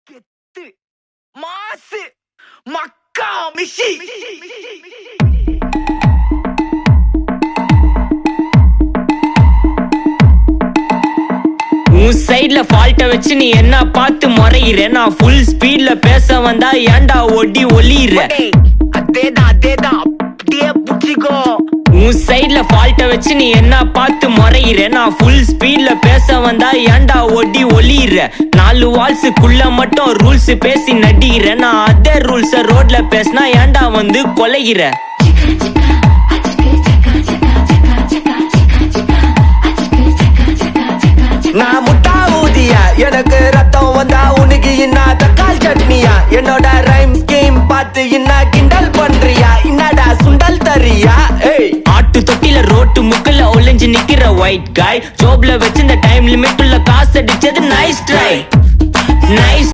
கெத்து மாசு மக்கா மிஷி உன் சைட்ல ஃபால்ட்ட வச்சு நீ என்ன பார்த்து முறையிற. நான் ஃபுல் ஸ்பீட்ல பேச வந்தா ஏன்டா ஒடி ஒளியிற. அதேதான் அப்படியே புடிச்சிக்கோ. உன் சைட்ல ஃபால்ட்ட வச்சு நீ என்ன பார்த்து முறையிற. நான் ஃபுல் ஸ்பீட்ல பேச வந்தா ஏன்டா ஒடி ஒளியிற. 4 வால்ஸுக்குள்ள மட்டும் ரூல்ஸ் பேசி நடிகிற. நான் அதே ரூல்ஸ ரோட்ல பேசினா ஏன்டா வந்து கொலைகிற. நான் முட்டா ஊதியா, எனக்கு ரத்தம் வந்தா உனக்கு இன்னா தக்காளி சட்னியா. என்னோட ரைம் ஸ்கீம் பார்த்து இன்னா கிண்டல் பண்றியா. என்னடா சுண்டல் தரியா. ஆட்டு தொட்டில ரோட்டு முக்கல ஒளிஞ்சு நிக்கிற ஒயிட் காய். ஜோப்ல வச்சிருந்த டைம் லிமிட் உள்ள காசு அடிச்சது நைஸ் ட்ரை.